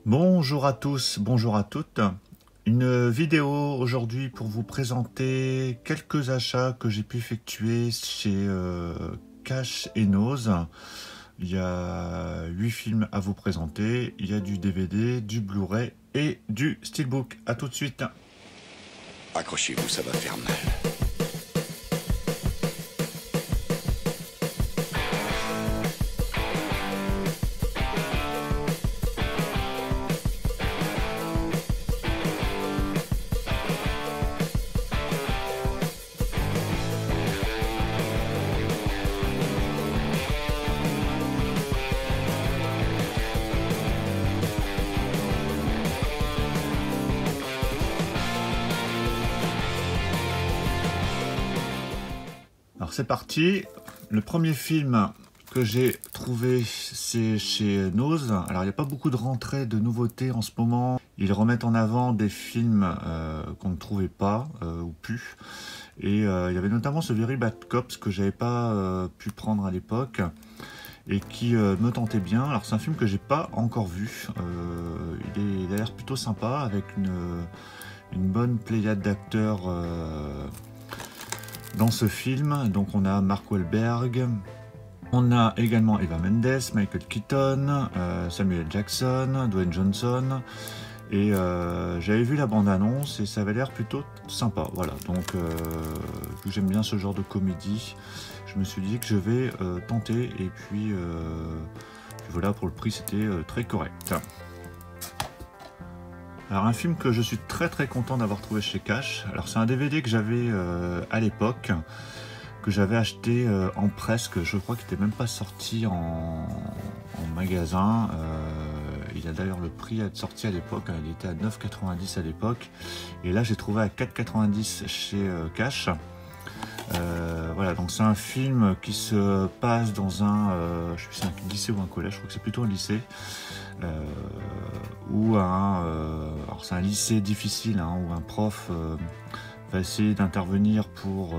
Bonjour à tous, bonjour à toutes. Une vidéo aujourd'hui pour vous présenter quelques achats que j'ai pu effectuer chez Cash et Nose. Il y a 8 films à vous présenter. Il y a du DVD, du Blu-ray et du Steelbook. A tout de suite. Accrochez-vous, ça va faire mal. Alors c'est parti. Le premier film que j'ai trouvé, c'est chez Nose. Alors il n'y a pas beaucoup de rentrées de nouveautés en ce moment. Ils remettent en avant des films qu'on ne trouvait pas ou plus. Et il y avait notamment ce Very Bad Cops que j'avais pas pu prendre à l'époque et qui me tentait bien. Alors c'est un film que j'ai pas encore vu. Il a l'air plutôt sympa avec une bonne pléiade d'acteurs dans ce film. Donc on a Mark Wahlberg, on a également Eva Mendes, Michael Keaton, Samuel Jackson, Dwayne Johnson. Et j'avais vu la bande-annonce et ça avait l'air plutôt sympa. Voilà, donc vu que j'aime bien ce genre de comédie, je me suis dit que je vais tenter. Et puis voilà, pour le prix, c'était très correct. Alors un film que je suis très content d'avoir trouvé chez Cash. Alors c'est un DVD que j'avais à l'époque, que j'avais acheté en presse, que je crois qu'il n'était même pas sorti en magasin. Il a d'ailleurs le prix à être sorti à l'époque, hein, il était à 9,90 à l'époque. Et là j'ai trouvé à 4,90 chez Cash. Voilà, donc c'est un film qui se passe dans je sais plus si c'est un lycée ou un collège, je crois que c'est plutôt un lycée. Alors c'est un lycée difficile, hein, où un prof va essayer d'intervenir pour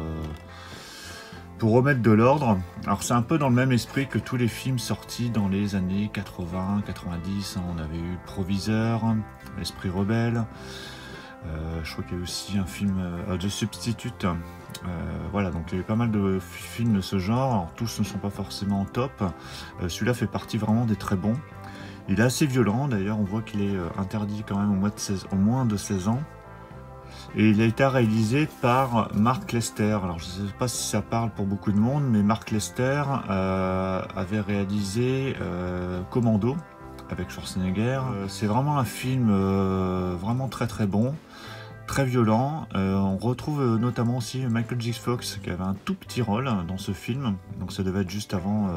remettre de l'ordre. Alors c'est un peu dans le même esprit que tous les films sortis dans les années 80, 90. On avait eu Proviseur, L'Esprit Rebelle. Je crois qu'il y a eu aussi un film The Substitute. Voilà, donc il y a eu pas mal de films de ce genre. Alors, tous ne sont pas forcément top. Celui-là fait partie vraiment des très bons. Il est assez violent, d'ailleurs on voit qu'il est interdit quand même au moins de 16 ans. Et il a été réalisé par Mark Lester. Alors je ne sais pas si ça parle pour beaucoup de monde, mais Mark Lester avait réalisé Commando avec Schwarzenegger. C'est vraiment un film vraiment très bon, très violent. On retrouve notamment aussi Michael J. Fox qui avait un tout petit rôle dans ce film. Donc ça devait être juste avant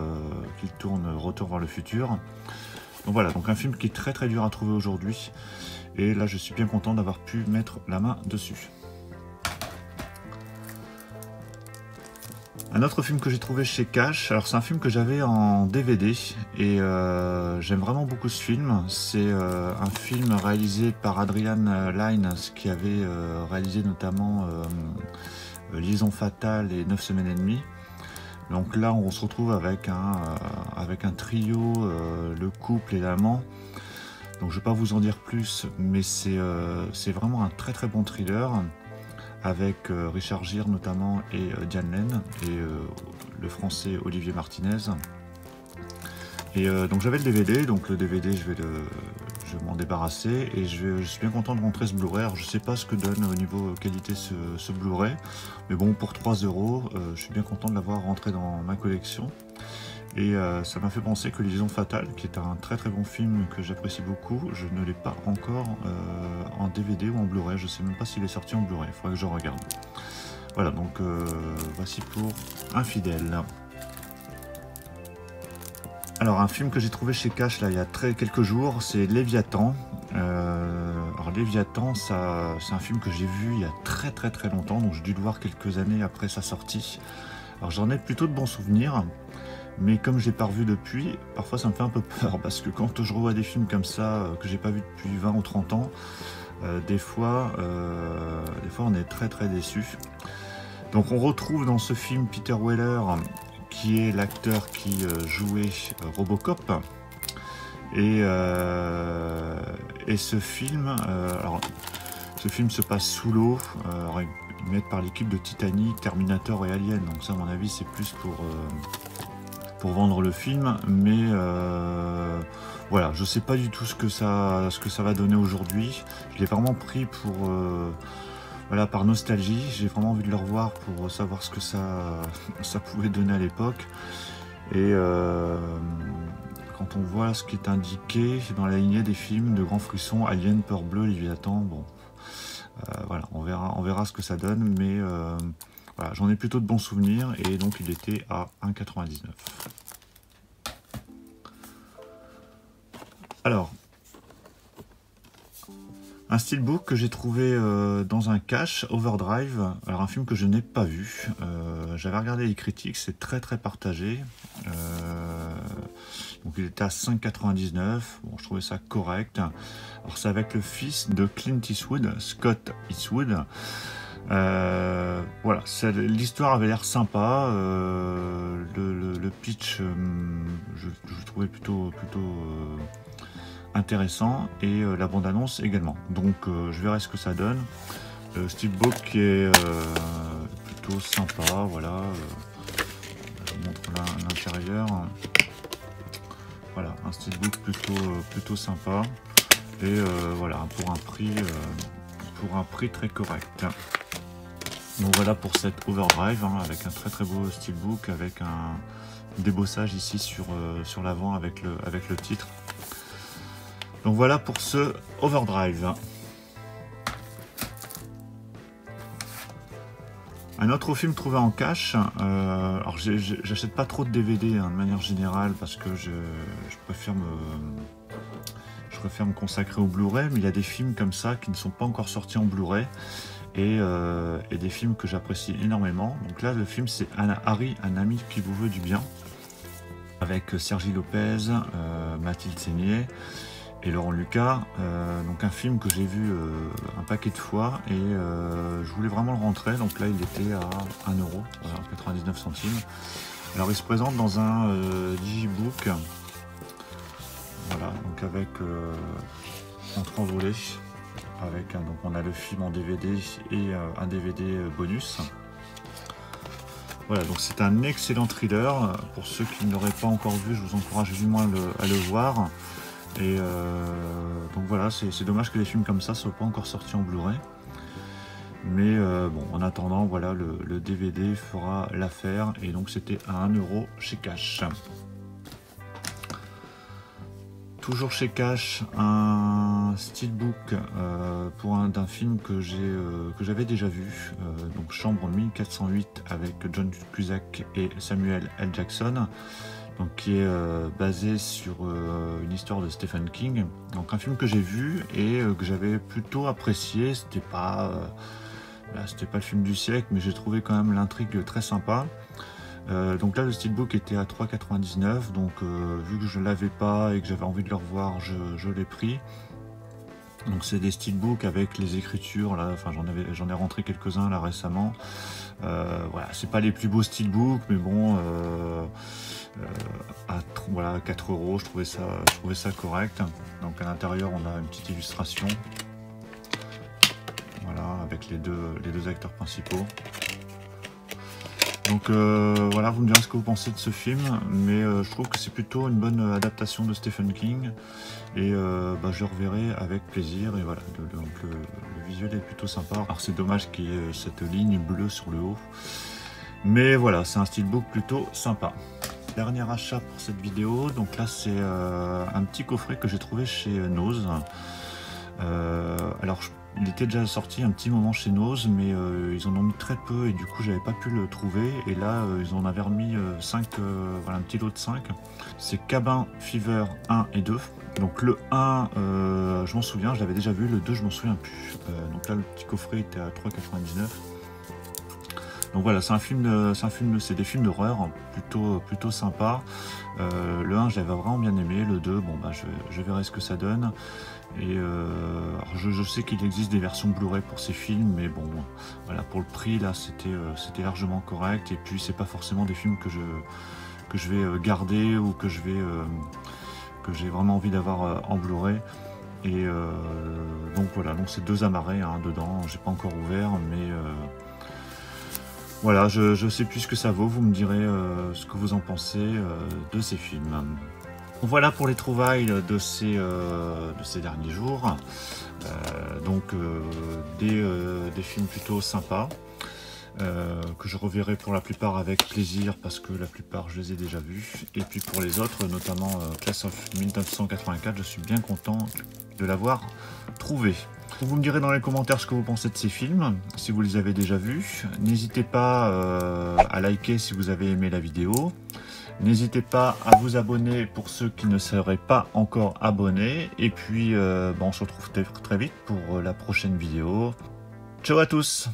qu'il tourne Retour vers le futur. Donc voilà, donc un film qui est très dur à trouver aujourd'hui. Et là, je suis bien content d'avoir pu mettre la main dessus. Un autre film que j'ai trouvé chez Cash, alors c'est un film que j'avais en DVD et j'aime vraiment beaucoup ce film. C'est un film réalisé par Adrian Lyne qui avait réalisé notamment Liaison fatale et 9 semaines et demie. Donc là, on se retrouve avec un trio, le couple et l'amant. Donc je ne vais pas vous en dire plus, mais c'est vraiment un très bon thriller avec Richard Gere notamment et Diane Lane et le français Olivier Martinez. Et donc j'avais le DVD, donc le DVD je vais m'en débarrasser et je suis bien content de rentrer ce Blu-ray. Alors je sais pas ce que donne au niveau qualité ce Blu-ray, mais bon, pour 3 €, je suis bien content de l'avoir rentré dans ma collection. Et ça m'a fait penser que Liaison fatale, qui est un très bon film que j'apprécie beaucoup, je ne l'ai pas encore en DVD ou en Blu-ray. Je sais même pas s'il est sorti en Blu-ray, il faudrait que je regarde. Voilà, donc voici pour Infidèle. Alors un film que j'ai trouvé chez Cash là, il y a quelques jours, c'est Léviathan. Alors Léviathan, c'est un film que j'ai vu il y a très longtemps, donc j'ai dû le voir quelques années après sa sortie. Alors j'en ai plutôt de bons souvenirs, mais comme je l'ai pas revu depuis, parfois ça me fait un peu peur, parce que quand je revois des films comme ça, que j'ai pas vu depuis 20 ou 30 ans, des fois on est très déçu. Donc on retrouve dans ce film Peter Weller, qui est l'acteur qui jouait Robocop. Et Et ce film, alors, ce film se passe sous l'eau, ils mettent par l'équipe de Titanic, Terminator et Alien, donc ça à mon avis c'est plus pour vendre le film, mais voilà, je sais pas du tout ce que ça va donner aujourd'hui. Je l'ai vraiment pris pour voilà, par nostalgie. J'ai vraiment envie de le revoir pour savoir ce que ça pouvait donner à l'époque. Et quand on voit ce qui est indiqué dans la lignée des films de Grand Frisson, Alien, Peur Bleue, Léviathan, bon, voilà, on verra ce que ça donne, mais voilà, j'en ai plutôt de bons souvenirs, et donc il était à 1,99 €. Alors, un steelbook que j'ai trouvé dans un cache, Overdrive, alors un film que je n'ai pas vu. J'avais regardé les critiques, c'est très partagé. Donc il était à 5,99 €, bon, je trouvais ça correct. Alors c'est avec le fils de Clint Eastwood, Scott Eastwood. Voilà, l'histoire avait l'air sympa, le pitch je trouvais plutôt intéressant, et la bande-annonce également. Donc je verrai ce que ça donne. Le steelbook est plutôt sympa, voilà. Je vous montre l'intérieur. Voilà, un steelbook plutôt sympa, et voilà, pour un prix très correct. Donc voilà pour cette Overdrive, hein, avec un très beau steelbook, avec un débossage ici sur l'avant avec le titre. Donc voilà pour ce Overdrive. Un autre film trouvé en cache, alors j'achète pas trop de DVD hein, de manière générale, parce que je préfère me consacrer au Blu-ray, mais il y a des films comme ça qui ne sont pas encore sortis en Blu-ray, et des films que j'apprécie énormément. Donc là, le film c'est Harry, un ami qui vous veut du bien, avec Sergi Lopez, Mathilde Seigné et Laurent Lucas. Donc un film que j'ai vu un paquet de fois, et je voulais vraiment le rentrer, donc là il était à 1 €, voilà, 99 centimes. Alors il se présente dans un digibook, voilà, donc avec en 3 volets, avec donc on a le film en DVD et un DVD bonus. Voilà, donc c'est un excellent thriller. Pour ceux qui ne l'auraient pas encore vu, je vous encourage vivement à le voir. Et donc voilà, c'est dommage que les films comme ça ne soient pas encore sortis en Blu-ray. Mais bon, en attendant, voilà, le DVD fera l'affaire, et donc c'était à 1 € chez Cash. Toujours chez Cash, un steelbook d'un film que j'avais déjà vu, donc Chambre 1408 avec John Cusack et Samuel L. Jackson, donc qui est basé sur une histoire de Stephen King. Donc un film que j'ai vu et que j'avais plutôt apprécié. C'était pas le film du siècle, mais j'ai trouvé quand même l'intrigue très sympa. Donc là le steelbook était à 3,99 €, donc vu que je ne l'avais pas et que j'avais envie de le revoir, je l'ai pris. Donc c'est des steelbooks avec les écritures là, enfin j'en ai rentré quelques-uns là récemment. Voilà, c'est pas les plus beaux steelbooks, mais bon, voilà, 4 €, je trouvais ça correct. Donc à l'intérieur on a une petite illustration, voilà, avec les deux acteurs principaux. Donc voilà, vous me direz ce que vous pensez de ce film, mais je trouve que c'est plutôt une bonne adaptation de Stephen King, et je le reverrai avec plaisir. Et voilà, donc le visuel est plutôt sympa. Alors c'est dommage qu'il y ait cette ligne bleue sur le haut, mais voilà, c'est un steelbook plutôt sympa. Dernier achat pour cette vidéo, donc là c'est un petit coffret que j'ai trouvé chez Nose. Alors il était déjà sorti un petit moment chez Nose, mais ils en ont mis très peu, et du coup j'avais pas pu le trouver, et là ils en avaient remis 5, voilà, un petit lot de 5. C'est Cabin Fever 1 et 2. Donc le 1, je m'en souviens, je l'avais déjà vu, le 2 je m'en souviens plus. Donc là le petit coffret était à 3,99 €. Donc voilà, c'est des films d'horreur plutôt sympa. Le 1 je l'avais vraiment bien aimé, le 2 bon je verrai ce que ça donne. Et je sais qu'il existe des versions Blu-ray pour ces films, mais bon voilà, pour le prix là c'était largement correct, et puis c'est pas forcément des films que je vais garder, ou que j'ai vraiment envie d'avoir en Blu-ray. Et donc voilà, donc c'est 2 amarrés hein, dedans, j'ai pas encore ouvert, mais voilà, je sais plus ce que ça vaut, vous me direz ce que vous en pensez de ces films. Voilà pour les trouvailles de ces derniers jours. Donc des films plutôt sympas que je reverrai pour la plupart avec plaisir parce que la plupart je les ai déjà vus. Et puis pour les autres, notamment Class of 1984, je suis bien content de l'avoir trouvé. Vous me direz dans les commentaires ce que vous pensez de ces films, si vous les avez déjà vus. N'hésitez pas à liker si vous avez aimé la vidéo. N'hésitez pas à vous abonner pour ceux qui ne seraient pas encore abonnés. Et puis on se retrouve très vite pour la prochaine vidéo. Ciao à tous!